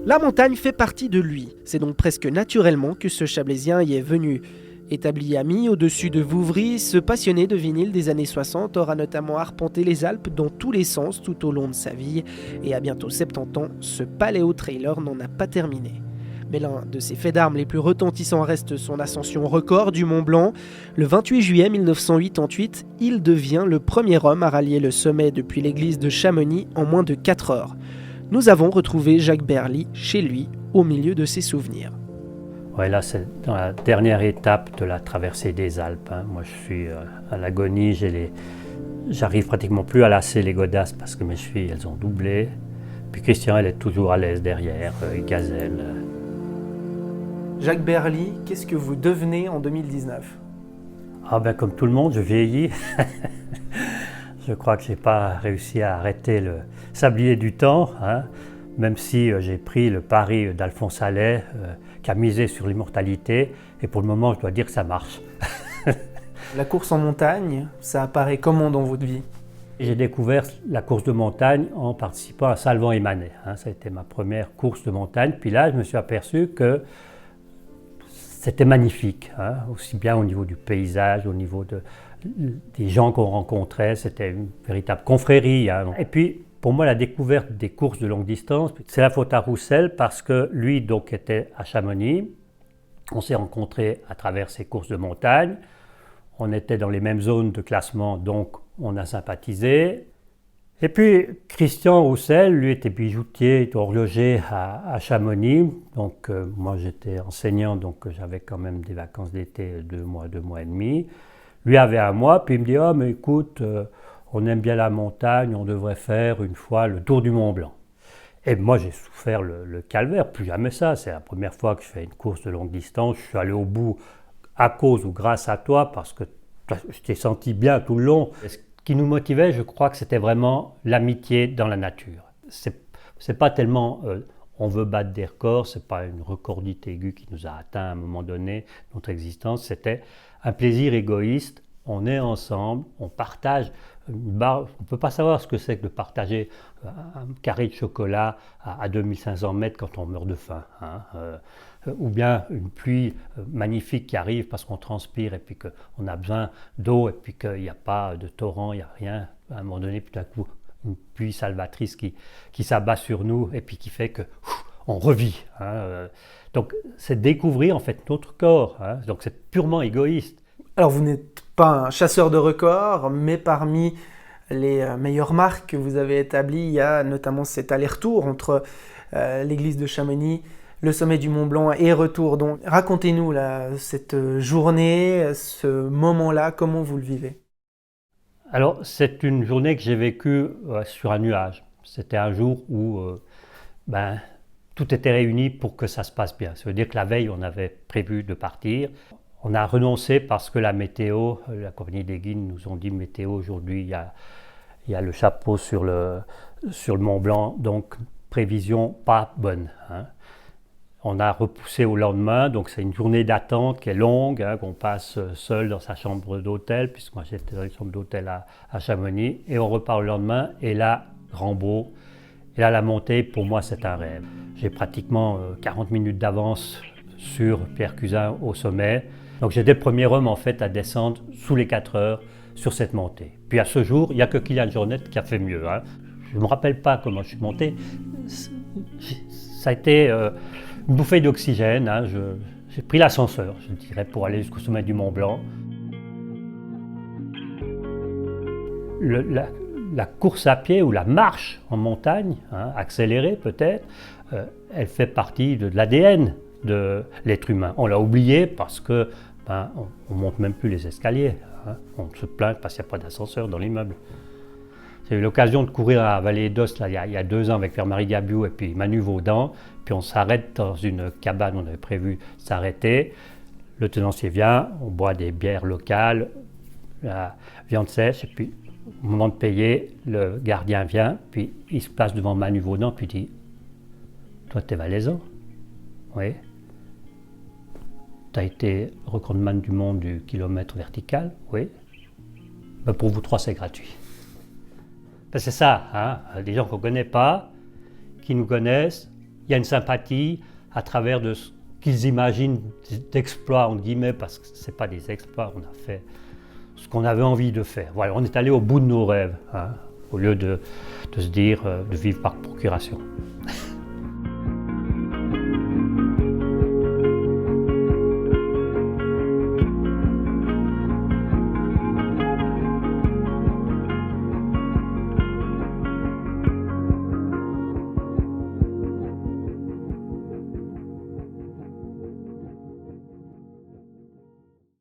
La montagne fait partie de lui. C'est donc presque naturellement que ce Chablaisien y est venu. Établi à Mi, au-dessus de Vouvry, ce passionné de vinyle des années 60 aura notamment arpenté les Alpes dans tous les sens tout au long de sa vie. Et à bientôt 70 ans, ce paléo-trailer n'en a pas terminé. Mais l'un de ses faits d'armes les plus retentissants reste son ascension record du Mont Blanc. Le 28 juillet 1988, il devient le premier homme à rallier le sommet depuis l'église de Chamonix en moins de 4 heures. Nous avons retrouvé Jacques Berly chez lui, au milieu de ses souvenirs. Ouais, là, c'est dans la dernière étape de la traversée des Alpes. Moi, je suis à l'agonie. J'arrive pratiquement plus à lasser les godasses parce que mes chevilles, elles ont doublé. Puis Christian, elle est toujours à l'aise derrière, gazelle. Jacques Berly, qu'est-ce que vous devenez en 2019 ? Ah ben, comme tout le monde, je vieillis. Je crois que je n'ai pas réussi à arrêter le sablier du temps, même si j'ai pris le pari d'Alphonse Allais, qui a misé sur l'immortalité, et pour le moment, je dois dire que ça marche. La course en montagne, ça apparaît comment dans votre vie ? J'ai découvert la course de montagne en participant à Salvan et Manet. Ça a été ma première course de montagne. Puis là, je me suis aperçu que c'était magnifique, aussi bien au niveau du paysage, au niveau des gens qu'on rencontrait. C'était une véritable confrérie. Et puis, pour moi, la découverte des courses de longue distance, c'est la faute à Roussel parce que lui, donc, était à Chamonix. On s'est rencontrés à travers ces courses de montagne. On était dans les mêmes zones de classement, donc on a sympathisé. Et puis, Christian Roussel, lui, était bijoutier, était horloger à Chamonix. Donc, moi, j'étais enseignant, donc j'avais quand même des vacances d'été, 2 mois et demi. Lui avait un mois, puis il me dit « Ah, mais écoute, on aime bien la montagne, on devrait faire une fois le tour du Mont Blanc. » Et moi, j'ai souffert le calvaire, plus jamais ça. C'est la première fois que je fais une course de longue distance. Je suis allé au bout à cause ou grâce à toi, parce que je t'ai senti bien tout le long. Et ce qui nous motivait, je crois que c'était vraiment l'amitié dans la nature. C'est pas tellement on veut battre des records, c'est pas une recordite aiguë qui nous a atteint à un moment donné notre existence. C'était un plaisir égoïste. On est ensemble, on partage une barre. On ne peut pas savoir ce que c'est que de partager un carré de chocolat à 2500 mètres quand on meurt de faim. Ou bien une pluie magnifique qui arrive parce qu'on transpire et puis qu'on a besoin d'eau et puis qu'il n'y a pas de torrent, il n'y a rien. À un moment donné, tout à coup, une pluie salvatrice qui s'abat sur nous et puis qui fait qu'on revit. Donc, c'est découvrir en fait notre corps. Donc, c'est purement égoïste. Alors, vous n'êtes pas un chasseur de records, mais parmi les meilleures marques que vous avez établies, il y a notamment cet aller-retour entre l'église de Chamonix, le sommet du Mont Blanc et retour. Donc, racontez-nous cette journée, ce moment-là, comment vous le vivez ? Alors, c'est une journée que j'ai vécue sur un nuage. C'était un jour où tout était réuni pour que ça se passe bien. Ça veut dire que la veille, on avait prévu de partir. On a renoncé parce que la météo, la compagnie des guides nous ont dit météo aujourd'hui, il y a le chapeau sur le Mont Blanc, donc prévision pas bonne. On a repoussé au lendemain, donc c'est une journée d'attente qui est longue, qu'on passe seul dans sa chambre d'hôtel, puisque moi j'étais dans une chambre d'hôtel à Chamonix, et on repart le lendemain, et là, grand beau. Et là, la montée, pour moi, c'est un rêve. J'ai pratiquement 40 minutes d'avance sur Pierre Cusin au sommet. Donc j'étais le premier homme en fait à descendre sous les 4 heures sur cette montée. Puis à ce jour, il n'y a que Kylian Jornet qui a fait mieux. Je ne me rappelle pas comment je suis monté. Ça a été une bouffée d'oxygène. J'ai pris l'ascenseur, je dirais, pour aller jusqu'au sommet du Mont Blanc. La course à pied ou la marche en montagne, accélérée peut-être, elle fait partie de l'ADN de l'être humain. On l'a oublié parce que on ne monte même plus les escaliers. On se plaint parce qu'il n'y a pas d'ascenseur dans l'immeuble. J'ai eu l'occasion de courir à Vallée d'Os il y a 2 ans avec Pierre-Marie Gabiou et puis Manu Vaudan. Puis on s'arrête dans une cabane, on avait prévu s'arrêter. Le tenancier vient, on boit des bières locales, la viande sèche, et puis au moment de payer, le gardien vient, puis il se place devant Manu Vaudan, puis il dit « Toi, t'es valaisan ?» « Oui. » « Tu as été recordman du monde du kilomètre vertical ? » « Oui. » « Pour vous 3, c'est gratuit. » C'est ça, des gens qu'on ne connaît pas, qui nous connaissent, il y a une sympathie à travers de ce qu'ils imaginent d'exploits, entre guillemets, parce que ce n'est pas des exploits, on a fait ce qu'on avait envie de faire. Voilà, on est allé au bout de nos rêves, hein, au lieu de se dire de vivre par procuration.